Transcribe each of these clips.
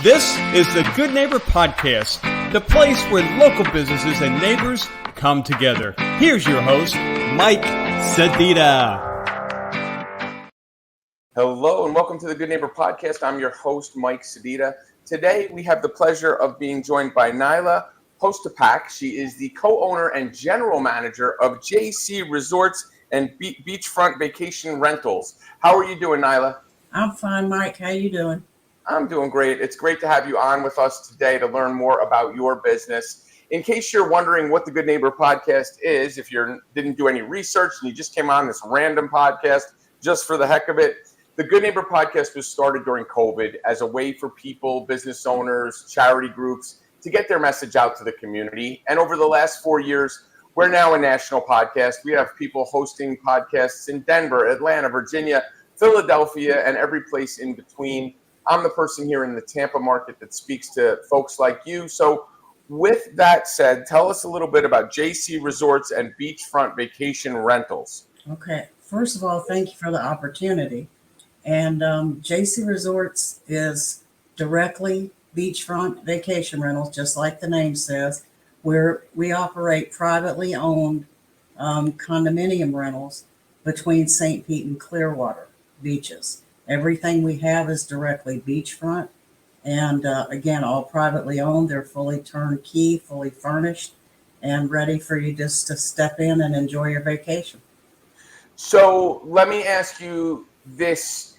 This is the Good Neighbor Podcast, the place where local businesses and neighbors come together. Here's your host, Mike Sedita. Hello and welcome to the Good Neighbor Podcast. I'm your host, Mike Sedita. Today we have the pleasure of being joined by Nyla Postapak. She is the co-owner and general manager of JC Resorts and Beachfront Vacation Rentals. How are you doing, Nyla? I'm fine, Mike. How you doing? I'm doing great. It's great to have you on with us today to learn more about your business. In case you're wondering what the Good Neighbor Podcast is, if you didn't do any research and you just came on this random podcast just for the heck of it, the Good Neighbor Podcast was started during COVID as a way for people, business owners, charity groups to get their message out to the community. And over the last 4 years, we're now a national podcast. We have people hosting podcasts in Denver, Atlanta, Virginia, Philadelphia, and every place in between. I'm the person here in the Tampa market that speaks to folks like you. So with that said, tell us a little bit about JC Resorts and Beachfront Vacation Rentals. Okay. First of all, thank you for the opportunity. And JC Resorts is directly beachfront vacation rentals, just like the name says, where we operate privately owned condominium rentals between St. Pete and Clearwater beaches. Everything we have is directly beachfront. And again, all privately owned. They're fully turnkey, fully furnished, and ready for you just to step in and enjoy your vacation. So let me ask you this.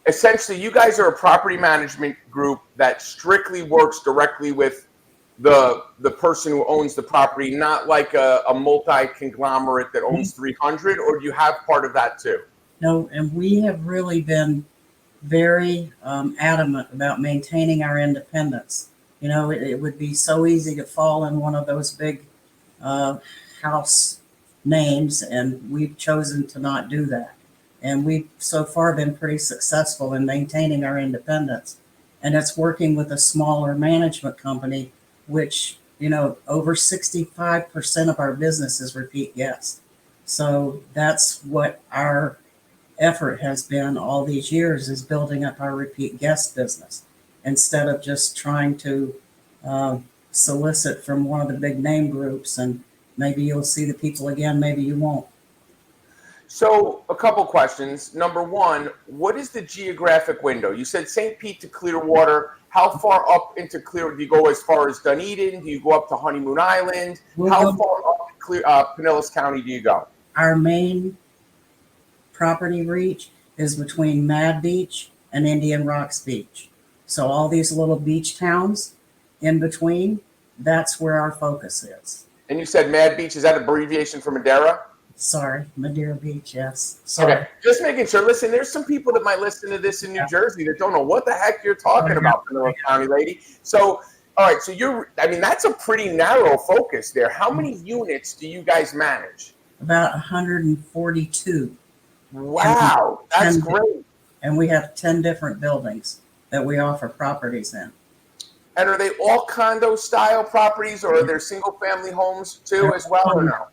Essentially, you guys are a property management group that strictly works directly with the person who owns the property, not like a multi-conglomerate that owns 300, or do you have part of that too? No, and we have really been very adamant about maintaining our independence. You know, it would be so easy to fall in one of those big house names, and we've chosen to not do that. And we've so far been pretty successful in maintaining our independence. And it's working with a smaller management company, which, you know, over 65% of our business is repeat guests. So that's what our effort has been all these years, is building up our repeat guest business instead of just trying to solicit from one of the big name groups, and maybe you'll see the people again, maybe you won't. So a couple questions. Number one, what is the geographic window? You said St. Pete to Clearwater. How far up into Clearwater? Do you go as far as Dunedin? Do you go up to Honeymoon Island? How far up Pinellas County do you go? Our main property reach is between Mad Beach and Indian Rocks Beach. So all these little beach towns in between, that's where our focus is. And you said Mad Beach, is that abbreviation for Madeira? Sorry, Madeira Beach, yes. Sorry. Okay, just making sure. Listen, there's some people that might listen to this in New Jersey that don't know what the heck you're talking about, Pinellas County lady. So, all right, so that's a pretty narrow focus there. How many units do you guys manage? About 142. Wow, that's great. And we have 10 different buildings that we offer properties in. And are they all condo style properties, or are there single family homes too as well, or no?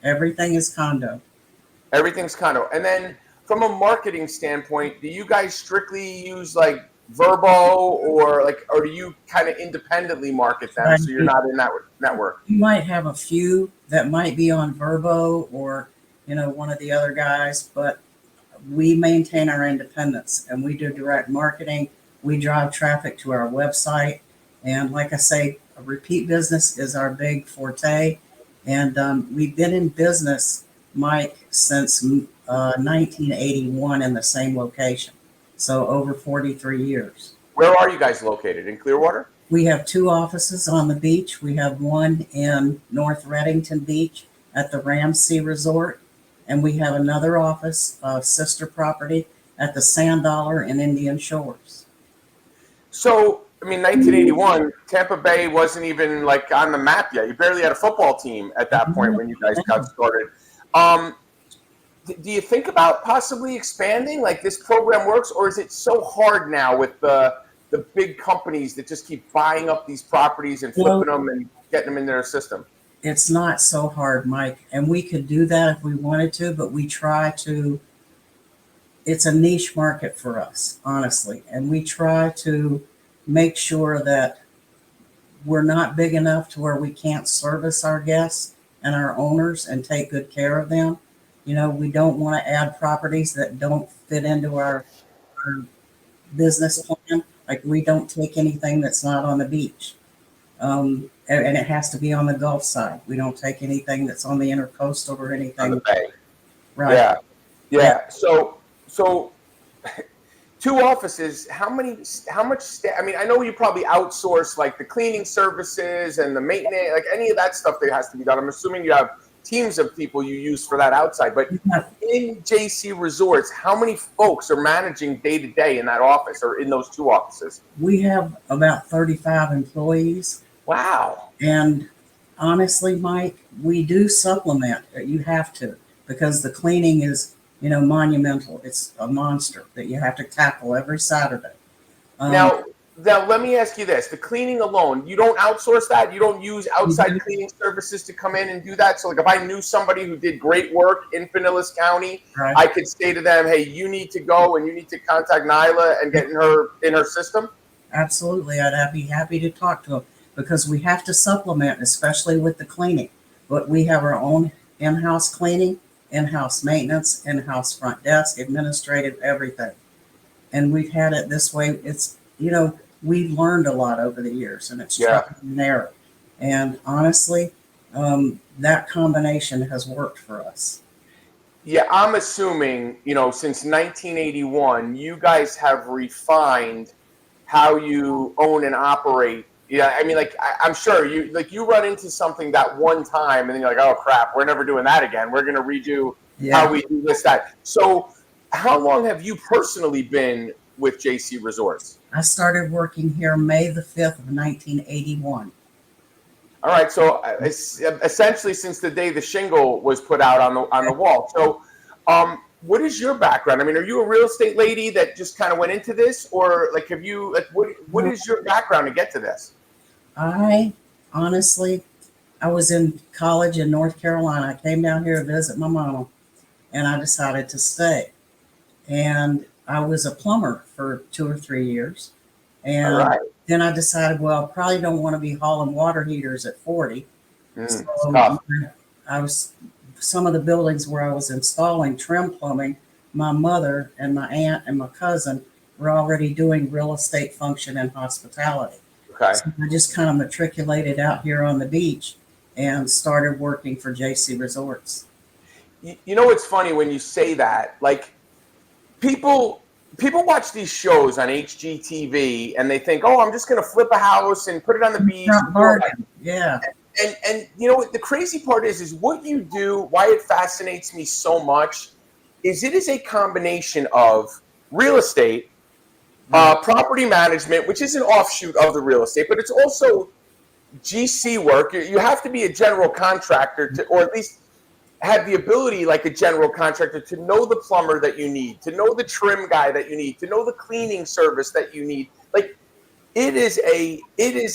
Everything is condo. Everything's condo. And then from a marketing standpoint, do you guys strictly use like Verbo, or do you kind of independently market them so you're not in that network? You might have a few that might be on Verbo or, you know, one of the other guys, but we maintain our independence and we do direct marketing. We drive traffic to our website. And like I say, a repeat business is our big forte. And we've been in business, Mike, since 1981 in the same location. So over 43 years. Where are you guys located? In Clearwater? We have 2 offices on the beach. We have one in North Reddington Beach at the Ramsey Resort. And we have another office, sister property, at the Sand Dollar in Indian Shores. So, I mean, 1981, Tampa Bay wasn't even like on the map yet. You barely had a football team at that point when you guys got started. Do you think about possibly expanding like this program works, or is it so hard now with the big companies that just keep buying up these properties and flipping them and getting them in their system? It's not so hard, Mike, and we could do that if we wanted to, but we try to. It's a niche market for us, honestly, and we try to make sure that we're not big enough to where we can't service our guests and our owners and take good care of them. You know, we don't want to add properties that don't fit into our business plan. Like we don't take anything that's not on the beach. And it has to be on the Gulf side. We don't take anything that's on the intercoastal or On anything. the bay. Right. Yeah. Yeah. So 2 offices, how much staff? I mean, I know you probably outsource like the cleaning services and the maintenance, like any of that stuff that has to be done. I'm assuming you have teams of people you use for that outside, but in JC Resorts, how many folks are managing day to day in that office or in those 2 offices? We have about 35 employees. Wow. And honestly, Mike, we do supplement. You have to, because the cleaning is, you know, monumental. It's a monster that you have to tackle every Saturday. Now, let me ask you this: the cleaning alone, you don't outsource that? You don't use outside cleaning services to come in and do that? So, like, if I knew somebody who did great work in Pinellas County, Right. I could say to them, "Hey, you need to go and you need to contact Nyla and get in her system." Absolutely, I'd be happy to talk to them because we have to supplement, especially with the cleaning. But we have our own in-house cleaning, in-house maintenance, in-house front desk, administrative, everything. And we've had it this way. It's, you know, we've learned a lot over the years, and it's trial and error. And honestly, that combination has worked for us. Yeah, I'm assuming, you know, since 1981, you guys have refined how you own and operate. Yeah, I mean, like, I'm sure you run into something that one time and then you're like, oh crap, we're never doing that again. We're going to redo how we do this, that. So how long have you personally been with JC Resorts? I started working here May the 5th of 1981. All right, so essentially since the day the shingle was put out on the wall. So what is your background? I mean, are you a real estate lady that just kind of went into this, or like have you like what is your background to get to this? I honestly, I was in college in North Carolina. I came down here to visit my mama, and I decided to stay. And I was a plumber for 2 or 3 years. And then I decided, well, I probably don't want to be hauling water heaters at 40. So I was, some of the buildings where I was installing trim plumbing, my mother and my aunt and my cousin were already doing real estate function and hospitality. Okay. So I just kind of matriculated out here on the beach and started working for JC Resorts. You know, it's funny when you say that, like people watch these shows on HGTV and they think, oh, I'm just going to flip a house and put it on the beach. Yeah. And you know what the crazy part is what you do, why it fascinates me so much is it is a combination of real estate, property management, which is an offshoot of the real estate, but it's also GC work. You have to be a general contractor to, or at least have the ability, like a general contractor, to know the plumber that you need, to know the trim guy that you need, to know the cleaning service that you need. Like it is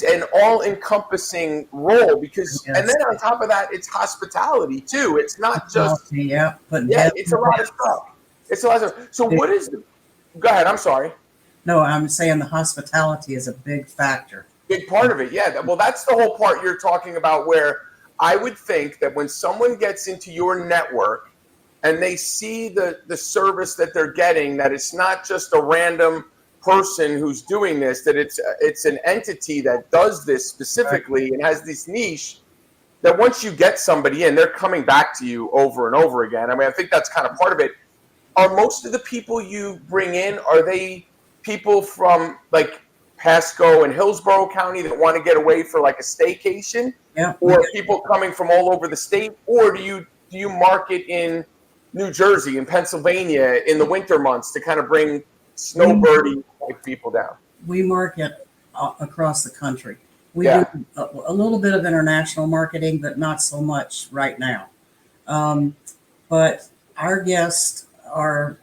an all-encompassing role because, and then on top of that, it's hospitality too. It's not just it's a lot of stuff. It's a lot of stuff. So what is the? Go ahead. I'm sorry. No, I'm saying the hospitality is a big factor. Big part of it, yeah. Well, that's the whole part you're talking about where I would think that when someone gets into your network and they see the service that they're getting, that it's not just a random person who's doing this, that it's an entity that does this specifically and has this niche, that once you get somebody in, they're coming back to you over and over again. I mean, I think that's kind of part of it. Are most of the people you bring in, are they people from like Pasco and Hillsborough County that want to get away for like a staycation? Yeah. Or people coming from all over the state? Or do you market in New Jersey and Pennsylvania in the winter months to kind of bring snowbirdie like people down? We market across the country. We do a little bit of international marketing, but not so much right now. But our guests are,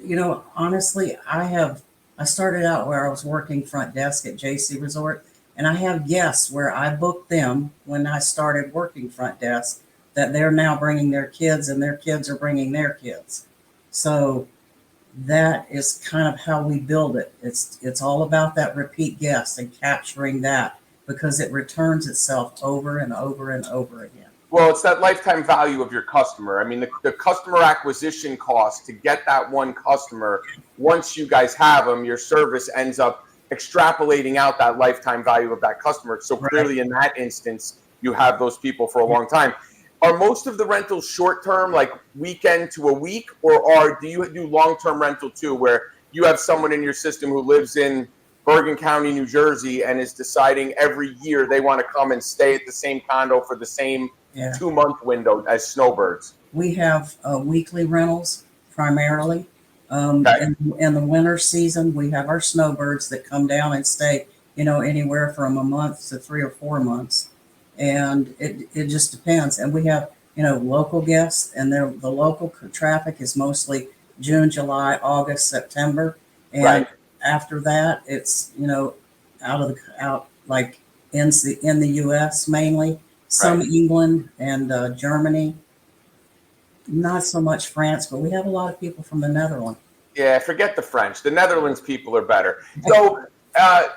you know, honestly, I started out where I was working front desk at JC Resort, and I have guests where I booked them when I started working front desk that they're now bringing their kids and their kids are bringing their kids. So that is kind of how we build it. It's all about that repeat guest and capturing that, because it returns itself over and over and over again. Well, it's that lifetime value of your customer. I mean, the customer acquisition cost to get that one customer, once you guys have them, your service ends up extrapolating out that lifetime value of that customer. So clearly in that instance, you have those people for a long time. Are most of the rentals short-term, like weekend to a week, or do you do long-term rental too, where you have someone in your system who lives in Bergen County, New Jersey, and is deciding every year they want to come and stay at the same condo for the same 2-month window as snowbirds? We have weekly rentals primarily. In the winter season, we have our snowbirds that come down and stay, anywhere from a month to 3 or 4 months. And it just depends. And we have, local guests, and the local traffic is mostly June, July, August, September. And after that, it's, out like in the U.S. mainly, some England and Germany, not so much France, but we have a lot of people from the Netherlands. Yeah, forget the French. The Netherlands people are better. So,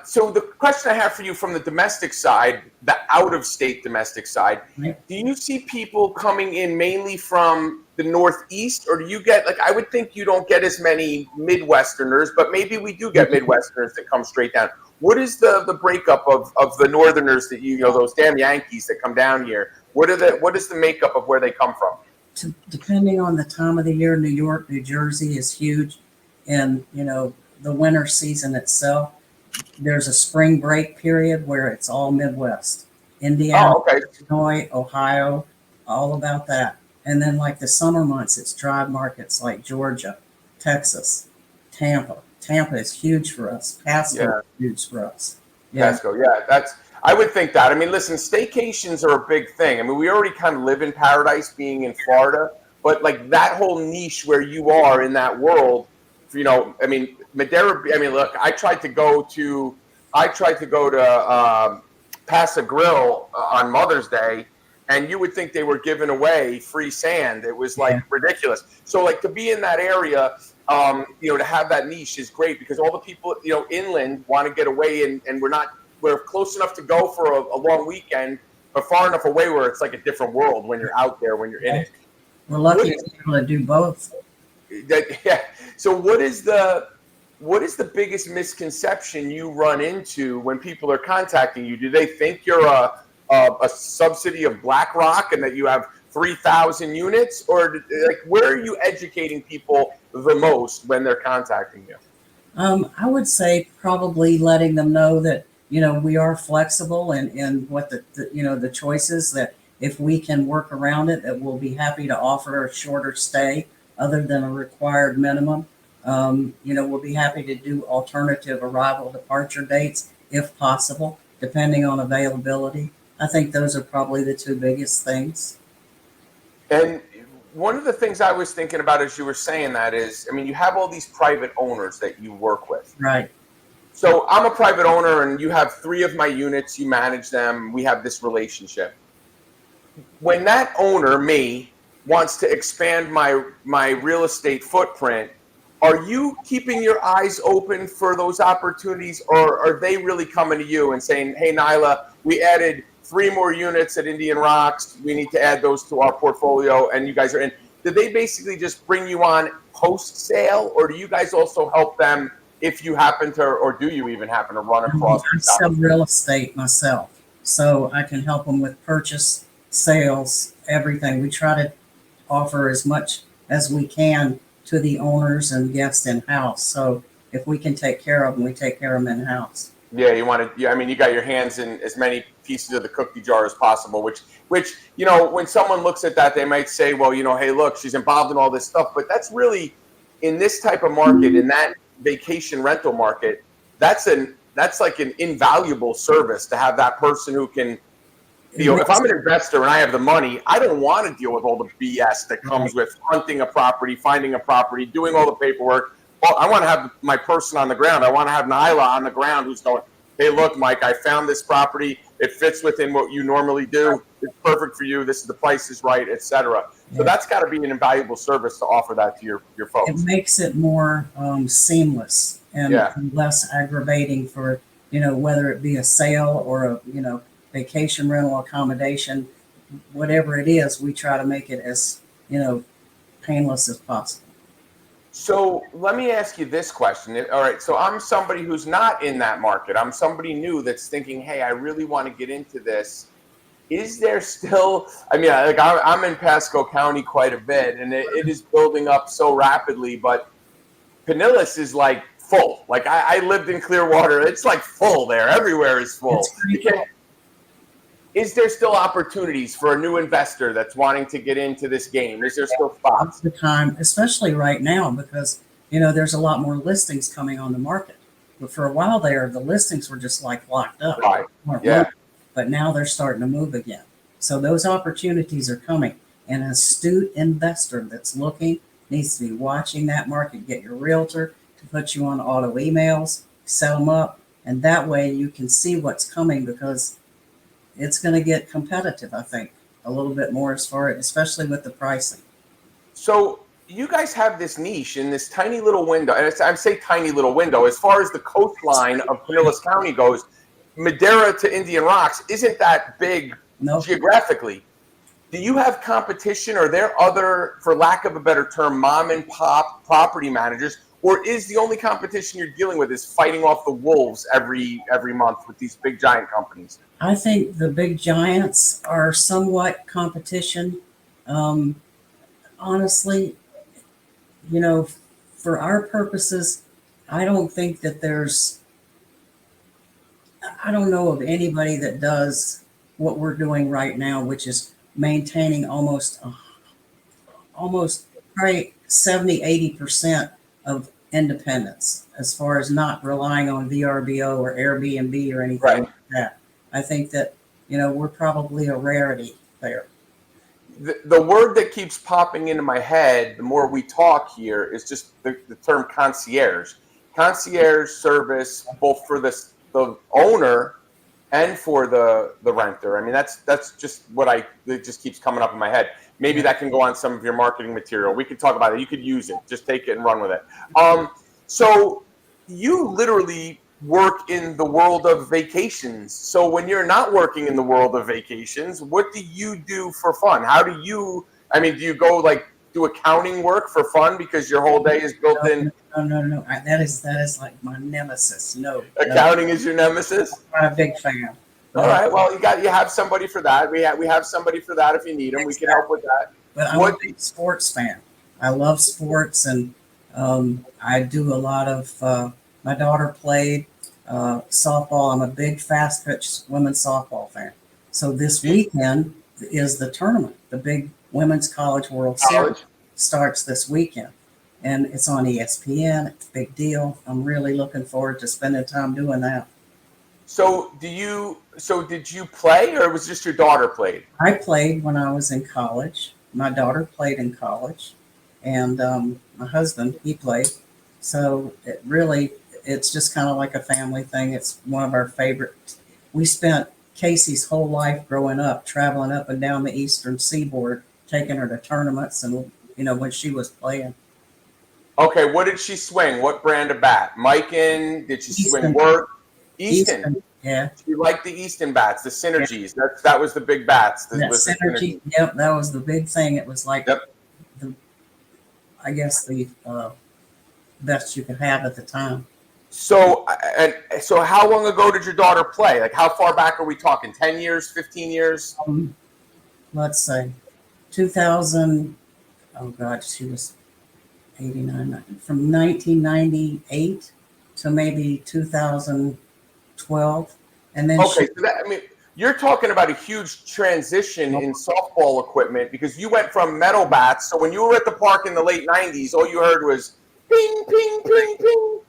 so the question I have for you from the domestic side, the out-of-state domestic side, do you see people coming in mainly from the Northeast, or do you get, like, I would think you don't get as many Midwesterners, but maybe we do get Midwesterners that come straight down. What is the breakup of the Northerners that those damn Yankees that come down here? What is the makeup of where they come from? Depending on the time of the year, New York, New Jersey is huge. And, the winter season itself, there's a spring break period where it's all Midwest. Indiana, Illinois, Ohio, all about that. And then like the summer months, it's drive markets like Georgia, Texas, Tampa. Tampa is huge for us. Pasco is huge for us. Pasco, I would think that. I mean, listen, staycations are a big thing. I mean, we already kind of live in paradise being in Florida, but like that whole niche where you are in that world, I mean, Madeira, I mean, look, I tried to go to Paso Grill on Mother's Day, and you would think they were giving away free sand. It was like ridiculous. So like to be in that area, to have that niche is great, because all the people, inland want to get away, and we're close enough to go for a long weekend, but far enough away where it's like a different world when you're out there, when you're in it. We're lucky to be able to do both. So what is the biggest misconception you run into when people are contacting you? Do they think you're a subsidy of BlackRock and that you have 3,000 units, or like where are you educating people the most when they're contacting you? I would say probably letting them know that we are flexible and what the choices, that if we can work around it, that we'll be happy to offer a shorter stay other than a required minimum. We'll be happy to do alternative arrival departure dates if possible, depending on availability. I think those are probably the two biggest things. And one of the things I was thinking about as you were saying that is, I mean, you have all these private owners that you work with. Right. So I'm a private owner, and you have 3 of my units, you manage them, we have this relationship. When that owner, me, wants to expand my real estate footprint, are you keeping your eyes open for those opportunities, or are they really coming to you and saying, hey, Nyla, we added 3 more units at Indian Rocks, we need to add those to our portfolio, and you guys are in? Do they basically just bring you on post-sale, or do you guys also help them if you happen to, or do you even happen to run across? I sell real estate myself, so I can help them with purchase, sales, everything. We try to offer as much as we can to the owners and guests in-house. So if we can take care of them, we take care of them in-house. Yeah, you want to. I mean, you got your hands in as many pieces of the cookie jar as possible. Which when someone looks at that, they might say, well, hey, look, she's involved in all this stuff. But that's really, in this type of market, in that vacation rental market, that's like an invaluable service to have that person who can. If I'm an investor and I have the money, I don't want to deal with all the BS that comes with hunting a property, finding a property, doing all the paperwork. Well, I want to have my person on the ground. I want to have Nyla on the ground who's going, hey, look, Mike, I found this property. It fits within what you normally do. It's perfect for you. The price is right, etc. So that's got to be an invaluable service to offer that to your folks. It makes it more seamless and less aggravating for, whether it be a sale or a, vacation rental accommodation, whatever it is, we try to make it as, painless as possible. So let me ask you this question. All right. So I'm somebody who's not in that market. I'm somebody new that's thinking, hey, I really want to get into this. Is there still, like I'm in Pasco County quite a bit, and it is building up so rapidly, but Pinellas is like full. Like I lived in Clearwater. It's like full there. Everywhere is full. Is there still opportunities for a new investor that's wanting to get into this game? Is there still spots? All the time, especially right now, because, there's a lot more listings coming on the market. But for a while there, the listings were just like locked up. Right. Yeah. But now they're starting to move again. So those opportunities are coming. An astute investor that's looking needs to be watching that market. Get your realtor to put you on auto emails, set them up, and that way you can see what's coming, because it's going to get competitive, I think, a little bit more especially with the pricing. So you guys have this niche in this tiny little window, and I say tiny little window. As far as the coastline of Pinellas County goes, Madera to Indian Rocks isn't that big geographically. Do you have competition? Are there other, for lack of a better term, mom and pop property managers, or is the only competition you're dealing with is fighting off the wolves every month with these big giant companies? I think the big giants are somewhat competition. Honestly, for our purposes, I don't think that I don't know of anybody that does what we're doing right now, which is maintaining almost probably 70-80% of independence, as far as not relying on VRBO or Airbnb or anything like that. I think that, we're probably a rarity there. The word that keeps popping into my head the more we talk here is just the term concierge. Concierge service, both for the owner and for the renter. I mean, that's just it just keeps coming up in my head. Maybe that can go on some of your marketing material. We could talk about it. You could use it. Just take it and run with it. So you literally work in the world of vacations. So when you're not working in the world of vacations, what do you do for fun? Do you go do accounting work for fun because your whole day is built in? No. That is like my nemesis. No. Accounting is your nemesis? I'm not a big fan. All right. Well, you have somebody for that. We have somebody for that if you need them. We can help with that. But I'm a big sports fan. I love sports, and I do a lot of. My daughter played softball. I'm a big fast pitch women's softball fan. So this weekend is the tournament. The big Women's College World Series starts this weekend, and it's on ESPN. It's a big deal. I'm really looking forward to spending time doing that. So did you play, or was just your daughter played? I played when I was in college. My daughter played in college, and my husband, he played. So it's just kind of like a family thing. It's one of our favorites. We spent Casey's whole life growing up, traveling up and down the eastern seaboard, taking her to tournaments and, when she was playing. Okay, what did she swing? What brand of bat? Mikan? Did she swing work? Easton. Yeah. She liked the Easton bats, the Synergies. Yeah. That was the big bats. That Synergy. Yep, that was the big thing. It was like the best you could have at the time. So how long ago did your daughter play? Like, how far back are we talking? 10 years, 15 years? Let's say 2000. Oh God, she was 89. From 1998 to maybe 2012, and then you're talking about a huge transition in softball equipment, because you went from metal bats. So when you were at the park in the late 90s, all you heard was ping, ping, ping, ping.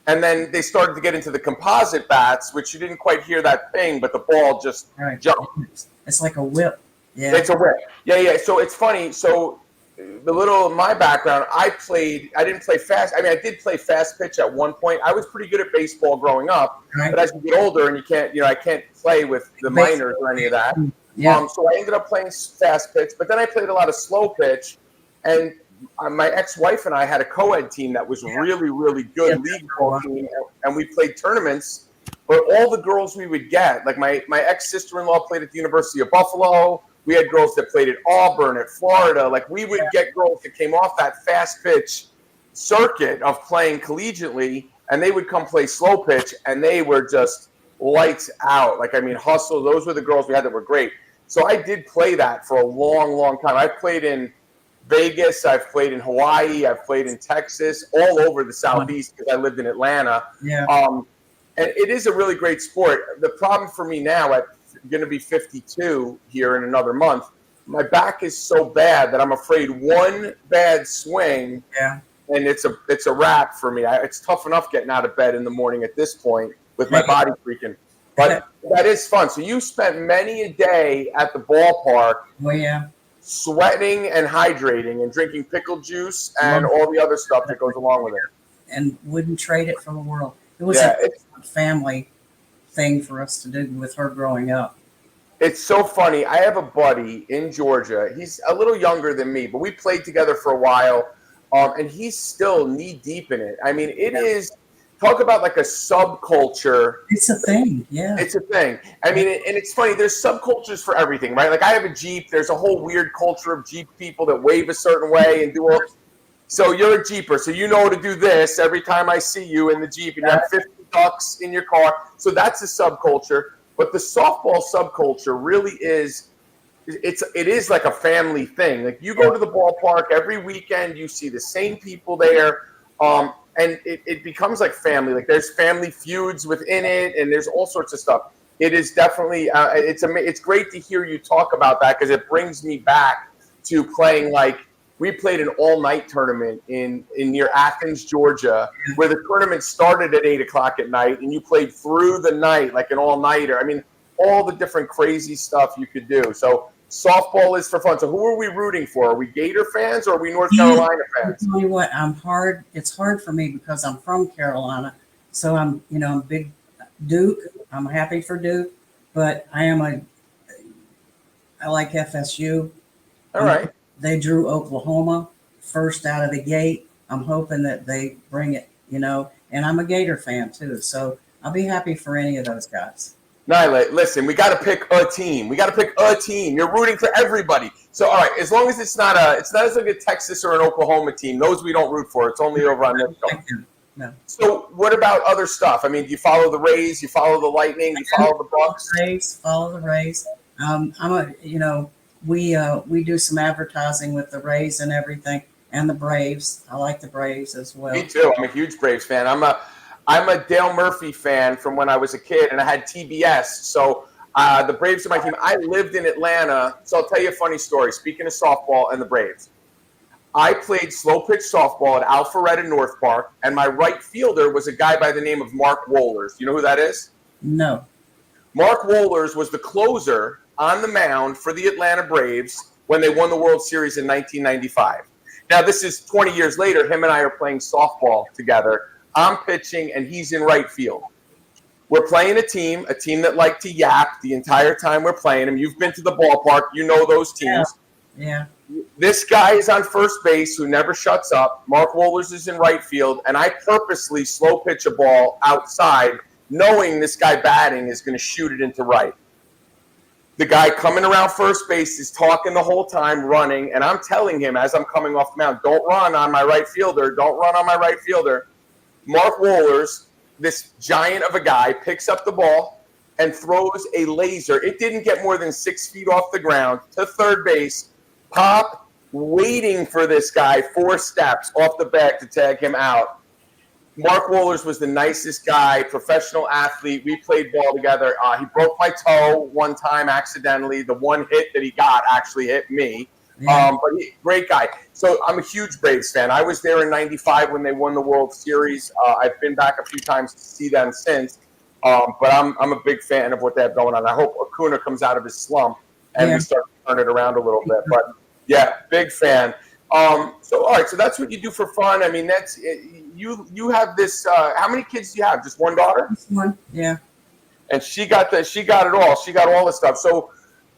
And then they started to get into the composite bats, which you didn't quite hear that ping, but the ball just jumped. It's like a whip. Yeah. It's a whip. Yeah. So it's funny. So my background, I didn't play fast. I did play fast pitch at one point. I was pretty good at baseball growing up, but as you get older and I can't play with the minors or any of that. Yeah. So I ended up playing fast pitch, but then I played a lot of slow pitch. And my ex-wife and I had a co-ed team that was really, really good league ball team, and we played tournaments. But all the girls we would get, like my ex-sister-in-law played at the University of Buffalo. We had girls that played at Auburn, at Florida. Like we would get girls that came off that fast pitch circuit of playing collegiately, and they would come play slow pitch, and they were just lights out. Like, I mean, hustle. Those were the girls we had that were great. So I did play that for a long, long time. I played in Vegas. I've played in Hawaii. I've played in Texas, all over the Southeast because I lived in Atlanta. Yeah. And it is a really great sport. The problem for me now, I'm going to be 52 here in another month. My back is so bad that I'm afraid one bad swing, and it's a wrap for me. It's tough enough getting out of bed in the morning at this point with my body freaking. But that is fun. So you spent many a day at the ballpark. Well, yeah. Sweating and hydrating and drinking pickle juice and all the other stuff that goes along with it. And wouldn't trade it for the world. It was a family thing for us to do with her growing up. It's so funny. I have a buddy in Georgia. He's a little younger than me, but we played together for a while, and he's still knee-deep in it. I mean, it is – talk about like a subculture. It's a thing, yeah. It's a thing. I mean, and it's funny. There's subcultures for everything, right? Like I have a Jeep. There's a whole weird culture of Jeep people that wave a certain way and do all – so you're a Jeeper, so you know to do this every time I see you in the Jeep, and you have 50 ducks in your car. So that's a subculture. But the softball subculture really is it is like a family thing. Like you go to the ballpark every weekend, you see the same people there, and it becomes like family. Like there's family feuds within it, and there's all sorts of stuff. It is definitely it's great to hear you talk about that because it brings me back to playing like. We played an all-night tournament in near Athens, Georgia, where the tournament started at 8 o'clock at night, and you played through the night like an all-nighter. I mean, all the different crazy stuff you could do. So softball is for fun. So who are we rooting for? Are we Gator fans or are we North Carolina fans? I'll tell you what, it's hard for me because I'm from Carolina. So I'm big Duke. I'm happy for Duke, but I like FSU. All right. They drew Oklahoma first out of the gate. I'm hoping that they bring it, and I'm a Gator fan too. So I'll be happy for any of those guys. Nyla, listen, we got to pick a team. You're rooting for everybody. So, all right, as long as it's not as like a Texas or an Oklahoma team, those we don't root for. It's only over on this show. No. So what about other stuff? I mean, do you follow the Rays? You follow the Lightning? You follow the Bucks? Follow the Rays. We do some advertising with the Rays and everything, and the Braves. I like the Braves as well. Me too. I'm a huge Braves fan. I'm a Dale Murphy fan from when I was a kid, and I had TBS. So the Braves are my team. I lived in Atlanta, so I'll tell you a funny story. Speaking of softball and the Braves, I played slow pitch softball at Alpharetta North Park, and my right fielder was a guy by the name of Mark Wohlers. You know who that is? No. Mark Wohlers was the closer on the mound for the Atlanta Braves when they won the World Series in 1995. Now, this is 20 years later. Him and I are playing softball together. I'm pitching, and he's in right field. We're playing a team that liked to yap the entire time we're playing them. You've been to the ballpark. You know those teams. Yeah. This guy is on first base who never shuts up. Mark Wohlers is in right field, and I purposely slow pitch a ball outside, knowing this guy batting is going to shoot it into right. The guy coming around first base is talking the whole time, running, and I'm telling him as I'm coming off the mound, don't run on my right fielder. Don't run on my right fielder. Mark Wohlers, this giant of a guy, picks up the ball and throws a laser. It didn't get more than 6 feet off the ground to third base. Pop, waiting for this guy 4 steps off the bag to tag him out. Mark Wohlers was the nicest guy, professional athlete. We played ball together. He broke my toe one time accidentally. The one hit that he got actually hit me. Yeah. Great guy. So I'm a huge Braves fan. I was there in 95 when they won the World Series. I've been back a few times to see them since. But I'm a big fan of what they have going on. I hope Acuna comes out of his slump and we start to turn it around a little bit. But, yeah, big fan. So, all right, so that's what you do for fun. I mean, that's you have this. How many kids do you have? Just one daughter? Just one, yeah. And she got it all. She got all the stuff. So,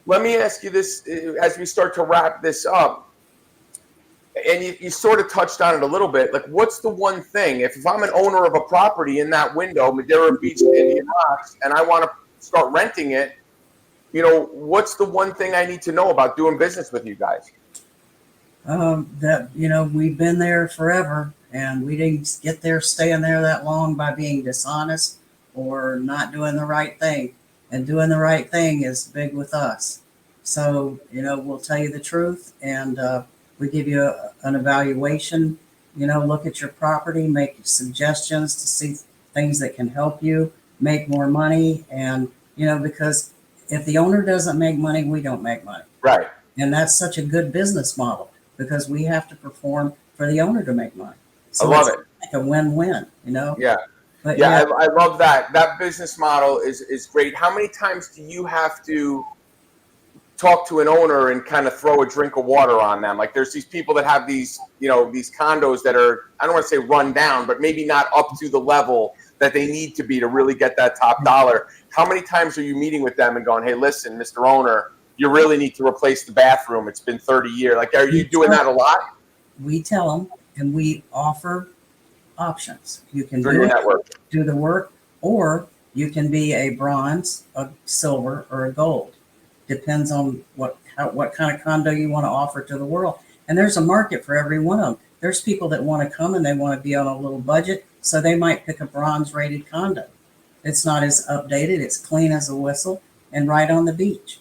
Let me ask you this as we start to wrap this up. And you sort of touched on it a little bit. Like, what's the one thing, if I'm an owner of a property in that window, Madeira Beach, Indian Rocks, and I want to start renting it, what's the one thing I need to know about doing business with you guys? That, we've been there forever, and we didn't get there staying there that long by being dishonest or not doing the right thing. And doing the right thing is big with us. So, we'll tell you the truth, and we give you an evaluation, look at your property, make suggestions to see things that can help you make more money. And, because if the owner doesn't make money, we don't make money. Right. And that's such a good business model because we have to perform for the owner to make money. So I love it. Like a win-win, Yeah. But I love that. That business model is great. How many times do you have to talk to an owner and kind of throw a drink of water on them? Like, there's these people that have these condos that are, I don't want to say run down, but maybe not up to the level that they need to be to really get that top dollar. How many times are you meeting with them and going, hey, listen, Mr. Owner, you really need to replace the bathroom. It's been 30 years. Like, are you doing that a lot? We tell them, and we offer options. You can do the work, or you can be a bronze, a silver, or a gold. Depends on what kind of condo you want to offer to the world. And there's a market for every one of them. There's people that want to come and they want to be on a little budget, so they might pick a bronze rated condo. It's not as updated, it's clean as a whistle, and right on the beach.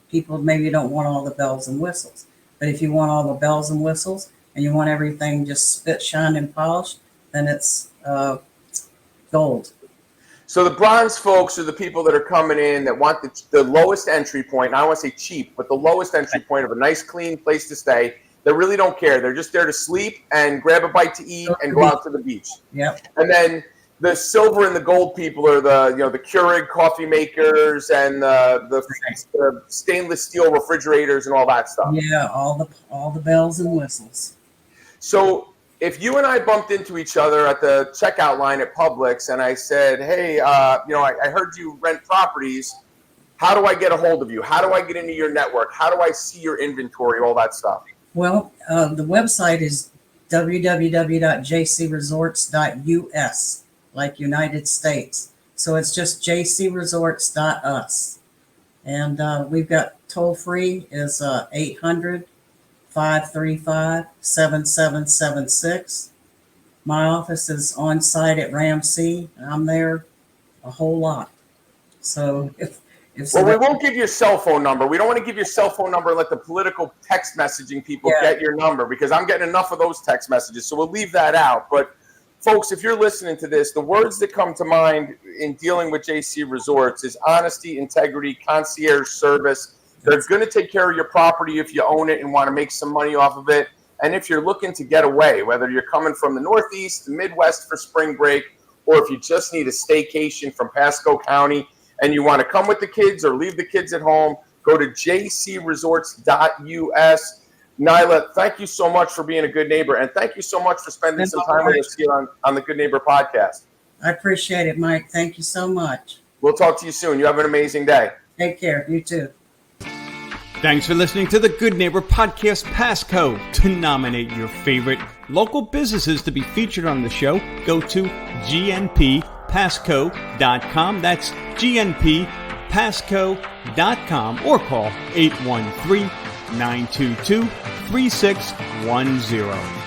People maybe don't want all the bells and whistles, but if you want all the bells and whistles and you want everything just spit, shine, and polished, then it's gold. So the bronze folks are the people that are coming in that want the lowest entry point. And I don't want to say cheap, but the lowest entry point of a nice, clean place to stay. They really don't care. They're just there to sleep and grab a bite to eat and go out to the beach. Yep. And then the silver and the gold people are the Keurig coffee makers and the stainless steel refrigerators and all that stuff. Yeah, all the bells and whistles. So if you and I bumped into each other at the checkout line at Publix and I said, hey, I heard you rent properties. How do I get a hold of you? How do I get into your network? How do I see your inventory, all that stuff? Well, the website is www.jcresorts.us, like United States. So it's just jcresorts.us. And we've got toll free is 800-535-7776. My office is on site at Ramsey. I'm there a whole lot. So we won't give your cell phone number. We don't want to give your cell phone number and let the political text messaging people get your number, because I'm getting enough of those text messages. So we'll leave that out. But folks, if you're listening to this, the words that come to mind in dealing with JC Resorts is honesty, integrity, concierge service. They're going to take care of your property if you own it and want to make some money off of it. And if you're looking to get away, whether you're coming from the Northeast, the Midwest for spring break, or if you just need a staycation from Pasco County and you want to come with the kids or leave the kids at home, go to jcresorts.us. Nyla, thank you so much for being a good neighbor, and thank you so much for spending some time with us here on the Good Neighbor podcast. I appreciate it, Mike. Thank you so much. We'll talk to you soon. You have an amazing day. Take care. You too. Thanks for listening to the Good Neighbor Podcast Passcode. To nominate your favorite local businesses to be featured on the show, go to gnppasco.com. That's gnppasco.com, or call 813-922-3610.